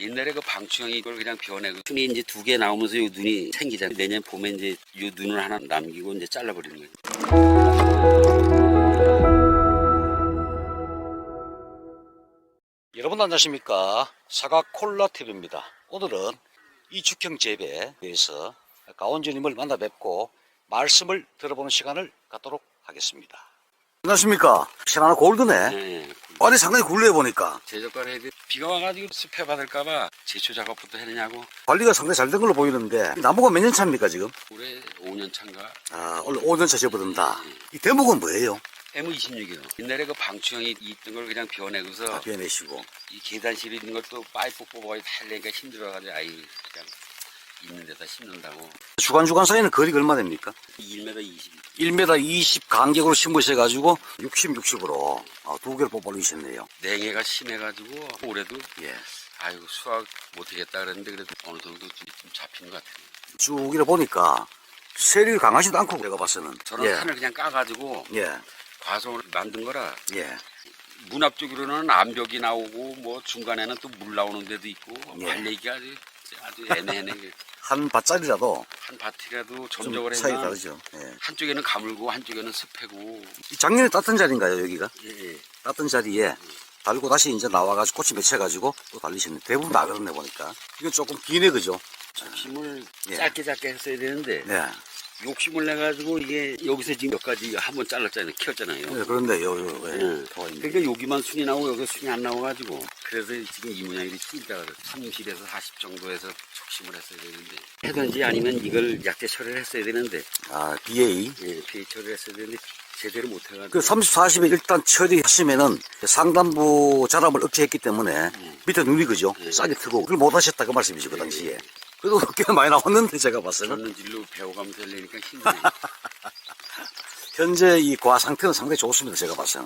옛날에 그 방추형이 이걸 그냥 변해고 순이 이제 2개 나오면서 요 눈이 생기잖아요. 내년 봄에 이제 요 눈을 하나 남기고 이제 잘라버리는 거예요. 여러분 안녕하십니까. 사과 콜라 TV입니다. 오늘은 이축형 재배에서 가원주님을 만나 뵙고 말씀을 들어보는 시간을 갖도록 하겠습니다. 안녕하십니까. 시원한 골드네. 네. 아니 상당히 굴러해 보니까 제조가를 해도 비가 와가지고 습해 받을까봐 제초 작업부터 해내냐고. 관리가 상당히 잘 된 걸로 보이는데 나무가 몇 년 차입니까 지금? 올해 5년 차인가. 아 원래 5년 차 접어든다. 이 대목은 뭐예요? 해무 26이요. 옛날에 그 방추형이 있던 걸 그냥 변해고서 다 비워내시고. 이 계단실이 있는 것도 파이프 뽑아야 달래니까 힘들어가지고 아이 그냥 있는 데다 심는다고. 주간 사이는 거리가 얼마 됩니까? 1m 20. 1m 20 간격으로 심으셔가지고 60으로 두 개를 뽑아 올리셨네요. 냉해가 심해가지고 올해도 예. 아이고 수확 못하겠다 그랬는데 그래도 어느 정도 좀 잡힌 것 같아요. 쭉 이래 보니까 세력이 강하지도 않고 내가 봐서는. 저런 예. 산을 그냥 까가지고 예. 과송을 만든 거라 예. 문 앞쪽으로는 암벽이 나오고 뭐 중간에는 또 물 나오는 데도 있고 예. 관리기가 아주 애매하네. 한 밭짜리라도 한 밭이라도 좀 점적을 차이 해서 다르죠. 예. 한쪽에는 가물고 한쪽에는 습해고. 이 작년에 땄던 자리인가요, 여기가? 예. 땄던 자리에 달고 다시 이제 나와가지고 꽃이 맺혀가지고 또 달리셨네. 대부분 다 그렇네 보니까. 이건 조금 기네, 그죠? 욕심을 예. 짧게 했어야 되는데 네. 욕심을 내가지고 이게 여기서 지금 몇 가지 한번 잘랐잖아요. 키웠잖아요. 네, 그런데 요, 예. 그러니까 여기만 순이 나오고 여기 순이 안 나와가지고 그래서 지금 이 모양이 찔다가 30에서 40 정도에서 적심을 했어야 되는데 해든지 아니면 이걸 약재 처리를 했어야 되는데 BA. 예, 피해 처리를 했어야 되는데 제대로 못해가지고 그 30, 40에 일단 처리하시면은 상단부 자람을 억제했기 때문에 밑에 눈이 그죠? 싸게 트고 그걸 못 하셨다 그 말씀이죠, 그 당시에. 그래도 꽤 많이 나왔는데 제가 봤어는. 졌는질로 배워가면서 하려니까 힘드네. 현재 이 과 상태는 상당히 좋습니다, 제가 봤어는.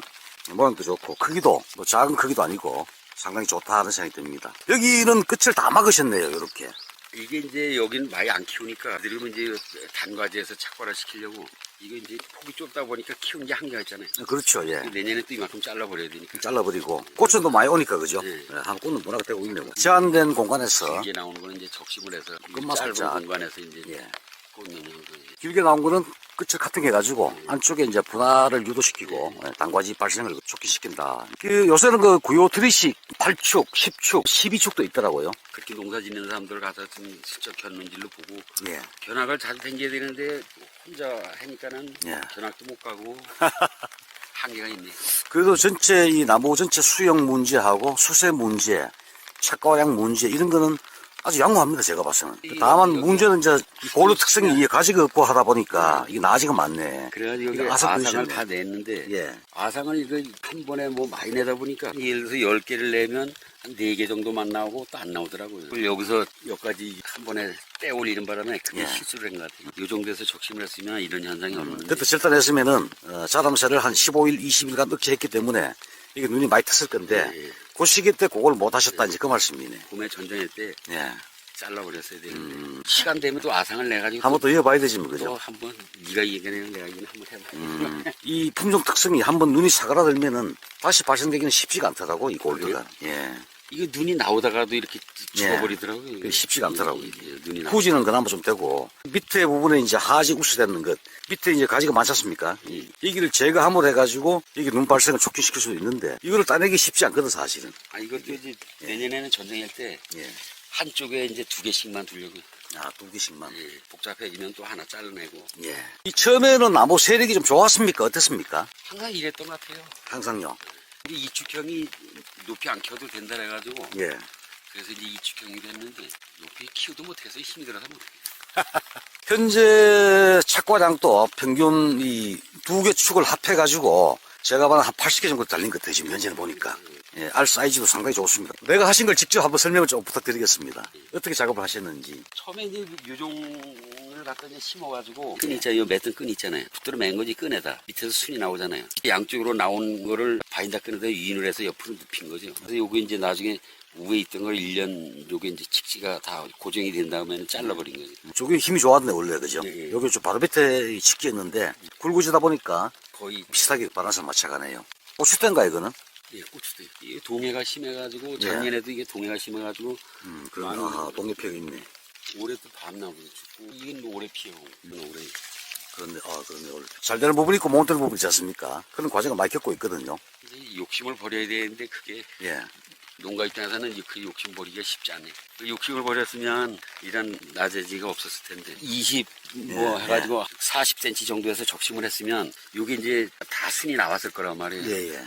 모양도 좋고, 크기도, 뭐 작은 크기도 아니고, 상당히 좋다 하는 생각이 듭니다. 여기는 끝을 다 막으셨네요, 이렇게. 이게 이제 여기는 많이 안 키우니까 그리고 이제 단과지에서 착과를 시키려고 이거 이제 폭이 좁다 보니까 키운 게 한계가 있잖아요. 그렇죠, 예. 내년에 또 이만큼 잘라버려야 되니까. 잘라버리고, 꽃은 또 많이 오니까, 그죠? 네. 예, 한 꽃은 뭐라고 되고 있네요. 제한된 공간에서, 길게 나오는 거는 이제 적심을 해서 끝만 짧은 살짝. 공간에서 이제 예. 꽂는 거예요. 길게 나온 거는 끝을 카팅해가지고, 안쪽에 이제 분할을 유도시키고, 단과지 발생을 촉진시킨다. 요새는 그 구요 트리식 8축, 10축, 12축도 있더라고요. 그렇게 농사 짓는 사람들 가서 좀 슬쩍 견눈질로 보고 예. 견학을 자주 다녀야 되는데 혼자 하니까는 예. 견학도 못 가고 한계가 있네. 그래도 전체 이 나무 전체 수영 문제하고 수세 문제, 착과량 문제 이런 거는 아주 양호합니다, 제가 봐서는. 다만 문제는 이제 골로 특성이 이게 가지가 없고 하다 보니까 이게 나지가 많네. 그래가지고 이게 여기 아삭 아상을 그러셨네. 다 냈는데 예. 아상을 이거 한 번에 뭐 많이 내다 보니까 예를 들어서 10개를 내면 한 4개 정도만 나오고 또 안 나오더라고요. 그리고 여기서 여기까지 한 번에 떼 올리는 바람에 그게 예. 실수를 한 것 같아요. 이 정도에서 적심을 했으면 이런 현상이 없는데. 그때 절단했으면은 자람새를 한 15일, 20일간 넣게 했기 때문에 이게 눈이 많이 탔을 건데 예. 그 시기 때 그걸 못 하셨다 이제 그 말씀이네. 봄에 전쟁할 때 예. 잘라버렸어야 되는데 시간 되면 또 아상을 내가지고 한번 더 이어봐야 되지 뭐, 그죠? 또 한번 네가 얘기하는 내가 이거 한번 해봐. 이 품종 특성이 한번 눈이 사그라들면은 다시 발생되기는 쉽지가 않더라고, 이 골드가. 예. 이거 눈이 나오다가도 이렇게 예. 죽어버리더라고요. 그게 쉽지가 않더라고요. 눈이 나. 후지는 그나마 좀 되고, 밑에 부분에 이제 하지 우스되는 것, 밑에 이제 가지가 많지 않습니까? 여기를 제거함으로 해가지고, 여기 눈 발생을 촉진시킬 수도 있는데, 이거를 따내기 쉽지 않거든, 사실은. 아 이것도 이제 내년에는 전쟁할 때 예. 한쪽에 이제 2개씩만 두려고. 아, 2개씩만. 예, 복잡해지면 또 하나 잘라내고. 예. 이 처음에는 나무 세력이 좀 좋았습니까? 어땠습니까? 항상 이랬던 것 같아요. 항상요. 근데 이축형이 높이 안 키워도 된다 해가지고 예. 그래서 이제 이축형이 됐는데 높이 키우도 못해서 힘이 들어서 못해. 현재 착과량도 평균 이 2개 축을 합해가지고, 제가 봐도 한 80개 정도 달린 것 같아요, 지금 현재는 보니까. 예, 알 사이즈도 상당히 좋습니다. 내가 하신 걸 직접 한번 설명을 좀 부탁드리겠습니다. 어떻게 작업을 하셨는지. 처음에 이제 유종을 갖다 이제 심어가지고 끈 있잖아요. 맺던 끈 있잖아요. 붙들어 맨 거지 끈에다 밑에서 순이 나오잖아요. 양쪽으로 나온 거를 바인다 끈에다 유인을 해서 옆으로 눕힌 거죠. 그래서 요거 이제 나중에 위에 있던 걸 1년 요게 이제 직지가 다 고정이 된 다음에는 잘라버린 거죠. 저게 힘이 좋았네, 원래, 그죠? 예. 여기 좀 바로 밑에 직기였는데, 굵어지다 보니까 거의 비슷하게 바란서 맞춰가네요. 고추대인가, 이거는? 예, 고추도 이게 동해가 심해가지고 작년에도 이게 동해가 심해가지고 그런, 동해평이 있네. 올해도 밤나무도 죽고 이건 올해 피해고 올해 그런데, 그런데, 잘 되는 부분이 있고, 못 되는 부분이 있지 않습니까? 그런 과정을 많이 겪고 있거든요. 이제 욕심을 버려야 되는데 그게 예. 농가 입장에서는 그 욕심 버리기가 쉽지 않네. 그 욕심을 버렸으면 이런 낮아지가 없었을 텐데 20 뭐 예, 해가지고 40cm 정도에서 적심을 했으면 이게 이제 다 순이 나왔을 거란 말이에요. 예, 예.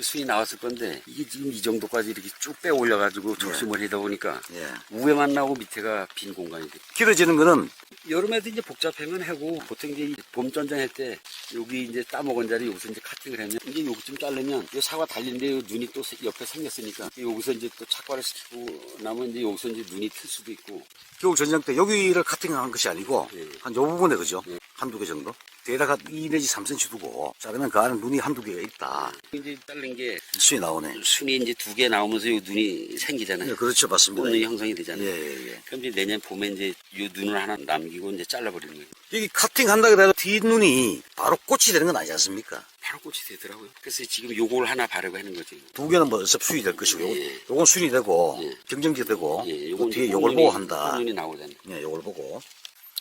순이 나왔을 건데 이게 지금 이 정도까지 이렇게 쭉 빼 올려가지고 적심을 하다 보니까 예. 위에만 나오고 밑에가 빈 공간이 돼. 길어지는 거는, 여름에도 이제 복잡하면 하고 보통 이제 봄 전장할 때 여기 이제 따먹은 자리 여기서 이제 카팅을 하면 이제 여기 좀 자르면 이 사과 달린데 요 눈이 또 옆에 생겼으니까 여기서 이제 또 착과를 시키고 나면 이제 여기서 이제 눈이 틀 수도 있고. 겨울 전쟁 때 여기를 카팅한 것이 아니고, 예. 한 요 부분에, 그죠? 예. 한두 개 정도? 뒤에다가 2 내지 3cm 두고, 자르면 그 안에 눈이 한두 개가 있다. 이제 자른 게 수이 나오네. 순이 이제 2개 나오면서 요 눈이 생기잖아요. 예, 그렇죠. 맞습니다. 눈이 형성이 되잖아요. 예. 그럼 이제 내년 봄에 이제 요 눈을 하나 남기고 이제 잘라버리는 거예요. 여기 카팅한다고 해도 뒷눈이 바로 꽃이 되는 건 아니지 않습니까? 바로 꽃이 되더라고요. 그래서 지금 요걸 하나 바르고 하는 거죠. 두 개는 뭐 어차피 순이 될 것이고, 요건 순이 되고, 경정지 되고, 예, 또 뒤에 요걸 보고 한다. 눈이 나오잖아요. 예, 요걸 보고.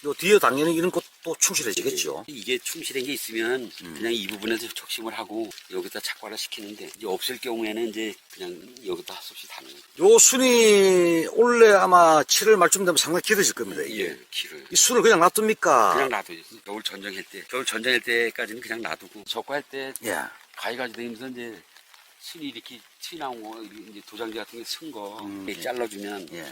요 뒤에 당연히 이런 것도 충실해지겠죠. 이게 충실한 게 있으면 그냥 이 부분에서 적심을 하고 여기다 착과를 시키는데 이제 없을 경우에는 이제 그냥 여기다 할 수 없이 다는 거예요. 요 순이 올해 아마 7월 말쯤 되면 상당히 길어질 겁니다. 이게. 예, 길어요. 이 순을 그냥 놔둡니까? 그냥 놔둬요. 겨울 전정할 때까지는 그냥 놔두고 적과할 때 예. 가위가지 되면서 이제 순이 이렇게 튀어나온 거 이제 도장지 같은 게 쓴 거 잘라주면 예.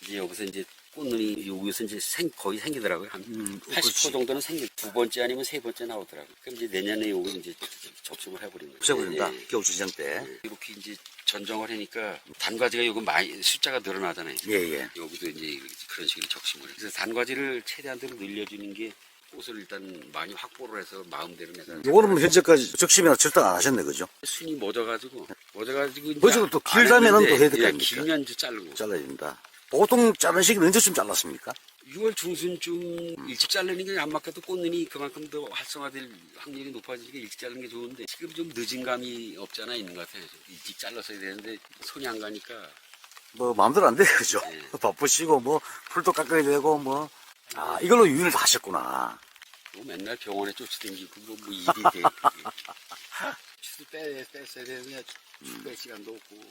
이제 여기서 이제 꽃눈이 여기서 이제 거의 생기더라고요. 한 80% 그렇지. 정도는 두 번째 아니면 세 번째 나오더라고요. 그럼 이제 내년에 요거 이제 적심을 해버리는 거예요. 없애버린다. 예, 겨울 전쟁 때. 이렇게 이제 전정을 하니까 단과지가 요거 많이 숫자가 늘어나잖아요. 예. 여기도 이제 그런 식으로 적심을 해요. 그래서 단과지를 최대한 대로 늘려주는 게 꽃을 일단 많이 확보를 해서 마음대로 내가 요거는 뭐 현재까지 적심이나 절대 안 하셨네, 그죠? 순이 멎어가지고 이제 멎어도 또 안 길다면은 했는데, 또 해야 될 거 예, 아닙니까? 길면 이제 자르고 잘라야 된다. 보통 자른 시기는 언제쯤 잘랐습니까? 6월 중순쯤 일찍 자르는 게 안 맞게도 꽃눈이 그만큼 더 활성화될 확률이 높아지니까 일찍 자르는 게 좋은데 지금 좀 늦은 감이 없지 않아 있는 것 같아요. 일찍 잘랐어야 되는데 손이 안 가니까 뭐, 마음대로 안 돼요, 그죠? 예. 바쁘시고, 뭐, 풀도 깎아야 되고, 뭐. 아, 이걸로 유인을 다 하셨구나. 뭐 맨날 병원에 쫓아다니고 뭐 일이 돼. 추도 뺐어야 되는데 뺄 시간도 없고.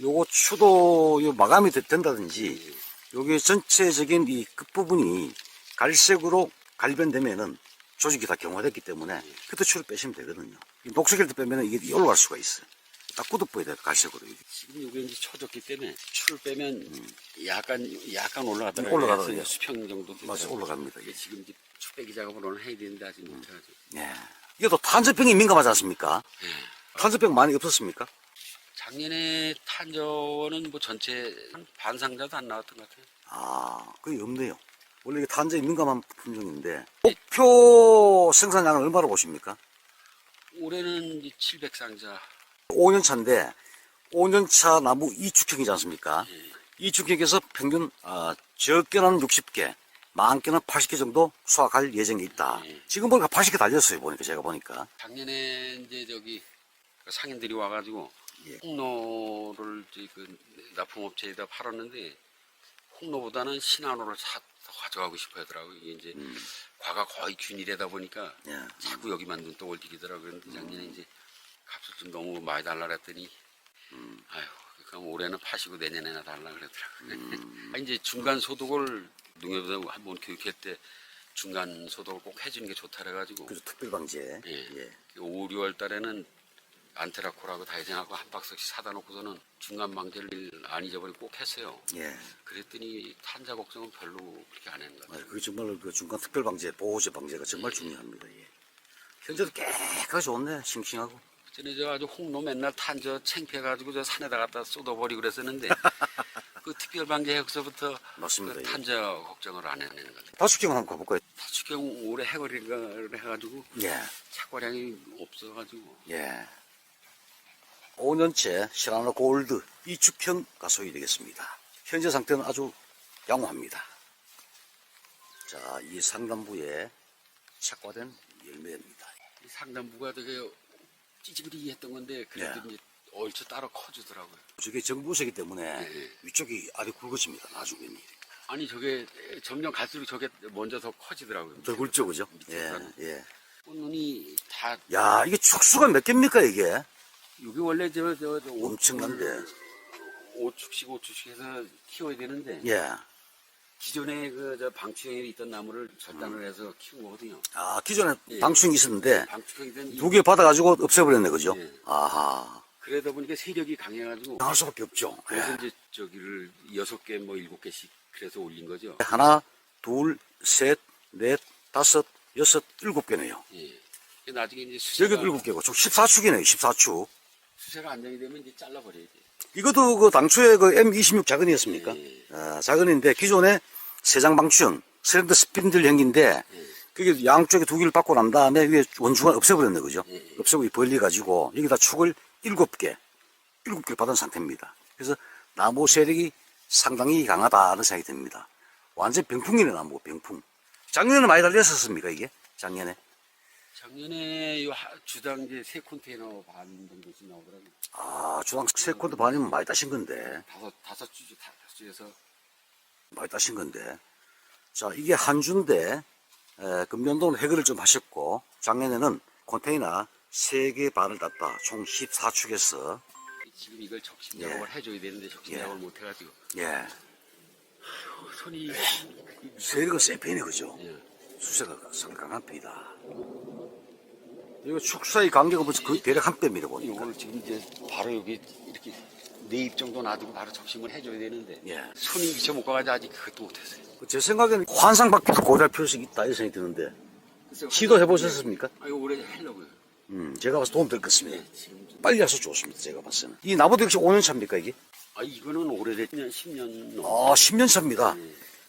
요거 추도 요 마감이 된다든지, 요게 전체적인 이 끝부분이 갈색으로 갈변되면은 조직이 다 경화됐기 때문에 그때 추를 빼시면 되거든요. 이 녹색일 때 빼면은 이게 올라갈 수가 있어요. 딱 굳어버야 돼요, 갈색으로. 이게. 지금 이게 이제 쳐졌기 때문에 추를 빼면 약간 올라가더라고요. 올라가더라고요. 그래서 수평 정도 맞아, 되더라고요. 올라갑니다. 이게 지금 이제 추 빼기 작업을 오늘 해야 되는데 아직 못해가지고. 예. 이게 또 탄저병이 민감하지 않습니까? 탄저병 많이 없었습니까? 작년에 탄저는 뭐 전체 한 반 상자도 안 나왔던 것 같아요. 아, 그게 없네요. 원래 이게 탄저에 민감한 품종인데, 목표 생산량은 얼마로 보십니까? 올해는 700상자. 5년 차인데, 5년 차 나무 이축형이지 않습니까? 이축형에서 평균, 적게는 60개, 많게는 80개 정도 수확할 예정이 있다. 지금 보니까 80개 달렸어요, 제가 보니까. 작년에 이제 저기 상인들이 와가지고 예. 홍로를 이제 그 납품업체에다 팔았는데 홍로보다는 신한호를 가져가고 싶어 하더라고요. 이게 이제 과가 거의 균일하다 보니까 예. 자꾸 여기만 눈독을 들이더라고요. 그런데 작년에 이제 값을 좀 너무 많이 달라 그랬더니 아유, 그럼 올해는 파시고 내년에나 달라 그러더라고요. 이제 중간 소독을 농협에서 한번 교육할 때 중간 소독을 꼭 해주는 게 좋다 그래가지고 그래서 특별방제. 예. 5, 6월 달에는 안테라콜하고 다이생하고 한 박스씩 사다 놓고서는 중간 방제를 안 잊어버리고 꼭 했어요. 예. 그랬더니 탄자 걱정은 별로 그렇게 안 했는 것 같아요. 그게 정말 그 중간 특별방제, 보호제 방제가 정말 중요합니다. 예. 현재도 깨끗하게 좋네, 싱싱하고. 전에 저 아주 홍로 맨날 탄저 창피해가지고 저 산에다 갖다 쏟아버리고 그랬었는데 그 특별 방제 해서부터 맞습니다. 그 예. 탄저 걱정을 안 해는 것 같아요. 다숙경 한번 가볼까요? 추경 올해 해거리를 해가지고 예. 착과량이 없어가지고 예. 5년째 시라노 골드 이축형 가소이 되겠습니다. 현재 상태는 아주 양호합니다. 자, 이 상단부에 착과된 열매입니다. 이 상단부가 되게 찌질이 했던 건데 그래도 예. 이제 얼추 따로 커지더라고요. 저게 정부색이기 때문에 네. 위쪽이 알이 굵어집니다. 나중에. 아니 저게 점점 갈수록 저게 먼저 더 커지더라고요. 더 굵죠, 그죠? 예, 밑에보다는. 예. 꽃눈이 다 야, 이게 축수가 몇 개입니까, 이게? 여기 원래 저 엄청난데. 5축씩 해서 키워야 되는데 예. 기존에 그 저 방추형에 있던 나무를 절단을 해서 키운 거거든요. 아, 기존에 예. 방충이 있었는데 방추형이든 2개 받아가지고 없애버렸네, 그죠? 예. 아하. 그러다 보니까 세력이 강해가지고 당할 수밖에 없죠. 그래서 예. 이제 저기를 6개 뭐 7개씩 그래서 올린 거죠. 하나, 둘, 셋, 넷, 다섯, 여섯, 7개네요. 예. 나중에 이제 여기도 수세가 7개고, 총 14축이네요, 14축. 수세가 안정이 되면 이제 잘라버려야 돼. 이것도 그 당초에 그 M26 자근이었습니까? 예. 아, 자근인데 기존에 세장 방충, 슬렌더 스핀들 형인데 그게 양쪽에 2개를 받고 난 다음에 위에 원중을 없애버렸네, 그죠? 예. 없애고 벌려가지고 여기다 축을 7개를 받은 상태입니다. 그래서 나무 세력이 상당히 강하다는 생각이 듭니다. 완전 병풍이네, 나무, 병풍. 작년에는 많이 달렸었습니까, 이게? 작년에? 작년에 주당 이제 3 컨테이너 반 정도씩 나오더라고요. 아, 주당 3콘도 반이면 많이 따신 건데. 다섯 주에서 많이 따신 건데. 자, 이게 한 주인데, 금년도는 해결을 좀 하셨고, 작년에는 컨테이너 3개 반을 땄다. 총 14축에서. 지금 이걸 적심 작업을 해줘야 되는데 적심 예. 작업을 못 해가지고 예. 손이 세력은 센 편이네, 그죠? 예. 수세가 상당히 강한 편이다. 이거 축 사이 간격은 벌써 거의 대략 한 뼘이라 보니까. 이걸 지금 이제 바로 여기 이렇게 4입 정도 놔두고 바로 적심을 해줘야 되는데 예. 손이 미쳐 못 가가지고 아직 그것도 못했어요. 제 생각에는 환상밖에도 고려할 필요성이 있다, 이 생각이 드는데. 시도해보셨습니까? 아, 이거 올해 하려고요. 제가 봐서 도움 될 것 같습니다. 네, 지금 빨리 해서 좋습니다, 제가 봤을 때는. 이 나무도 역시 5년 차입니까, 이게? 이거는 오래됐냐 10년 넘. 10년 차입니다.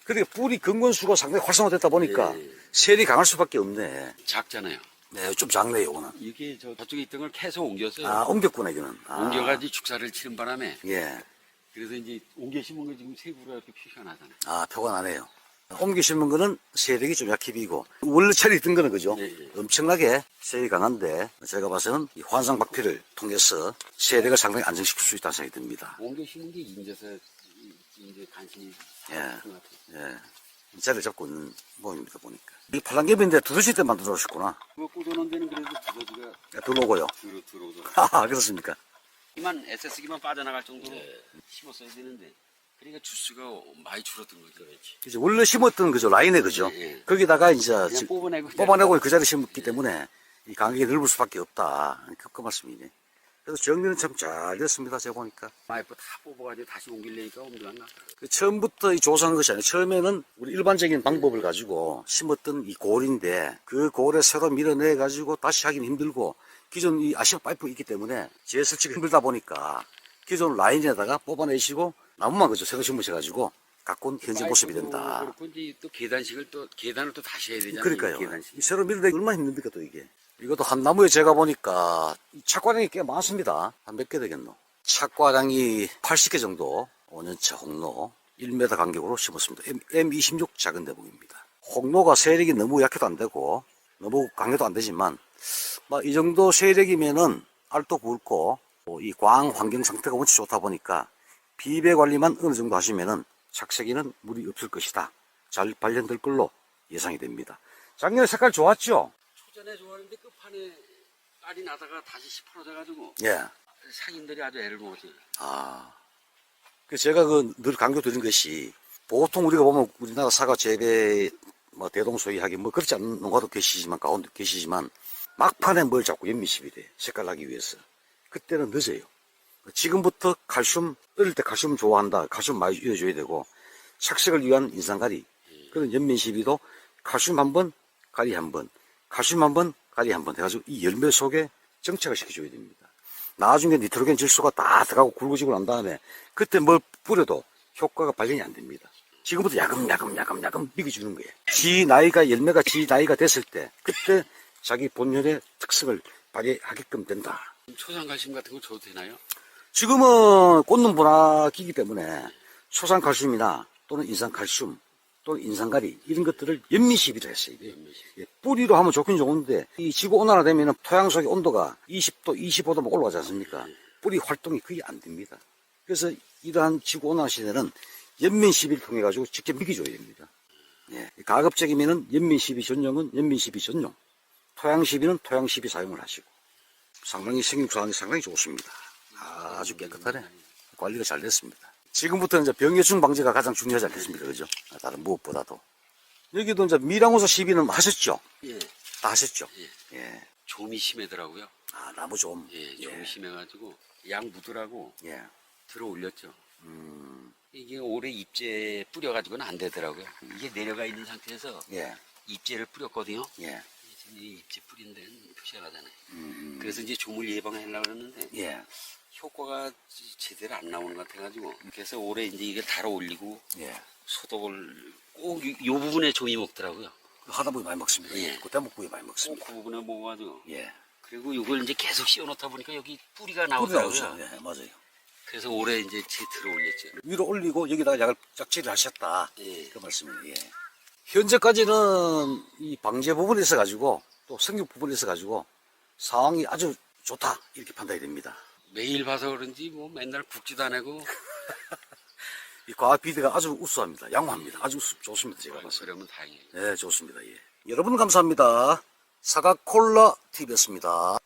그러니까 뿌리 근건수가 상당히 활성화됐다 보니까 네. 셀이 강할 수밖에 없네. 작잖아요. 네, 좀 작네요, 이거는. 이게 저쪽에 있던 걸 캐서 옮겼어요. 아, 옮겼구나, 이거는. 아, 옮겨가지고 축사를 치는 바람에 예. 그래서 이제 옮겨 심은 거 지금 세부가 이렇게 표시가 나잖아요. 아, 표가 나네요. 옮겨 심은 거는 세력이 좀 약해 비고, 원래 철이 있던 거는 그죠? 네, 네. 엄청나게 세력이 강한데, 제가 봐서는 이 환상박피를 통해서 세력을 상당히 안정시킬 수 있다는 생각이 듭니다. 옮겨 심은 게 인제서 이제 간신히 예. 같은 것 같아요. 예. 자리를 잡고 있는 모양입니다, 보니까. 이 팔랑개비인데 두더지 때 만들어 오셨구나. 그거 꽂아놓은 데는 그래도 두더지가 들어오고요. 들어오더라고요. 아, 그렇습니까? 이만 SS기만 빠져나갈 정도로 심었어야 되는데 그러니까 주수가 많이 줄어든 거죠. 이제 원래 심었던 그죠, 라인에 그죠? 예, 예. 거기다가 이제 그냥 뽑아내고 뽑아내고 그 자리에 심었기 때문에 이 간격이 넓을 수밖에 없다. 그 말씀이네. 그래서 정리는 참 잘 됐습니다, 제가 보니까. 마이프 다 뽑아가지고 다시 옮기려니까 옮겨갔나? 그 처음부터 이 조성한 것이 아니라 처음에는 우리 일반적인 방법을 가지고 심었던 이 골인데 그 골에 새로 밀어내 가지고 다시 하기는 힘들고 기존 이 아시아 파이프가 있기 때문에 재설치가 힘들다 보니까 기존 라인에다가 뽑아내시고 나무만 그죠 새로 심으셔가지고 갖고 온 현재 모습이 된다. 그렇고 이제 또 계단을 또 다시 해야 되잖아요. 그러니까요. 계단식. 이 새로 밀어내기 얼마나 힘듭니까 또 이게. 이것도 한 나무에 제가 보니까 착과량이 꽤 많습니다. 한 몇 개 되겠노. 착과량이 80개 정도 5년차 홍로 1m 간격으로 심었습니다. M26 작은 대목입니다. 홍로가 세력이 너무 약해도 안 되고 너무 강해도 안 되지만 이 정도 세력이면은 알도 굵고 이 광 환경 상태가 원체 좋다 보니까 비배 관리만 어느 정도 하시면은 착색에는 물이 없을 것이다. 잘 발견될 걸로 예상이 됩니다. 작년에 색깔 좋았죠? 초전에 좋아하는데 끝판에 깔이 나다가 다시 시퍼러져가지고 예. 상인들이 아주 애를 먹었어요. 그 제가 늘 강조드린 것이 보통 우리가 보면 우리나라 사과 재배 대동소이하게 그렇지 않은 농가도 계시지만 가운데 계시지만 막판에 뭘 자꾸 연미십이 돼 색깔 나기 위해서 그때는 늦어요. 지금부터 칼슘 어릴 때 칼슘 좋아한다 칼슘 많이 이어줘야 되고 착색을 위한 인상가리 그런 연민시비도 칼슘 한번 가리 한번 칼슘 한번 가리 한번 해가지고 이 열매 속에 정착을 시켜줘야 됩니다. 나중에 니트로겐 질소가 다 들어가고 굵어지고 난 다음에 그때 뭘 뿌려도 효과가 발견이 안 됩니다. 지금부터 야금야금 미겨주는 거예요. 지 나이가 열매가 지 나이가 됐을 때 그때 자기 본연의 특성을 발휘하게끔 된다. 초산칼슘 같은 거 줘도 되나요? 지금은 꽂는 분화기이기 때문에 초산칼슘이나 또는 인산칼슘 또는 인산가리 이런 것들을 연미시비를 했어요. 예, 뿌리로 하면 좋긴 좋은데 이 지구 온난화 되면 토양 속의 온도가 20도, 25도 막 올라가지 않습니까? 뿌리 활동이 거의 안 됩니다. 그래서 이러한 지구온난화 시대는 연면 시비를 통해 가지고 직접 먹여줘야 됩니다. 예, 가급적이면은 연면 시비 전용은 연면 시비 전용, 토양 시비는 토양 시비 사용을 하시고 상당히 생육사항이 상당히 좋습니다. 아주 깨끗하네. 관리가 잘 됐습니다. 지금부터는 이제 병해충 방제가 가장 중요하지 않겠습니까? 그죠? 다른 무엇보다도. 여기도 이제 미량호사 시비는 하셨죠? 예. 다 하셨죠? 예. 예. 좀이 심하더라고요. 아, 나무 좀. 예, 좀이 심해가지고 양 묻으라고 예. 들어 올렸죠. 이게 올해 잎재 뿌려가지고는 안 되더라고요. 이게 내려가 있는 상태에서 예. 잎재를 뿌렸거든요. 예. 지금 이 잎재 뿌린 데는 표시가 나잖아요. 그래서 이제 조물 예방하려고 그러는데 예. 효과가 제대로 안 나오는 것 같아가지고 그래서 올해 이제 이게 달아 올리고 예. 소독을 꼭 요 부분에 좀이 먹더라고요. 하다 보니 많이 먹습니다. 예. 그때 먹고에 많이 꼭 먹습니다. 그 부분에 먹어가지고 예. 그리고 이걸 이제 계속 씌워놓다 보니까 여기 뿌리가 뿌리 나오더라고요. 나오죠. 예, 맞아요. 그래서 올해 이제 들어 올렸죠. 위로 올리고 여기다가 약을 짝지를 하셨다. 예. 그 말씀이에요. 예. 현재까지는 이 방제 부분에 있어 가지고 또 생육 부분에 있어 가지고 상황이 아주 좋다 이렇게 판단이 됩니다. 매일 봐서 그런지 뭐 맨날 굵지도 안 하고 이 과학 비대가 아주 우수합니다. 양호합니다. 아주 좋습니다. 제가 봤을 때. 그러면 다행이에요. 네, 좋습니다. 예. 여러분 감사합니다. 사과콜라 TV였습니다.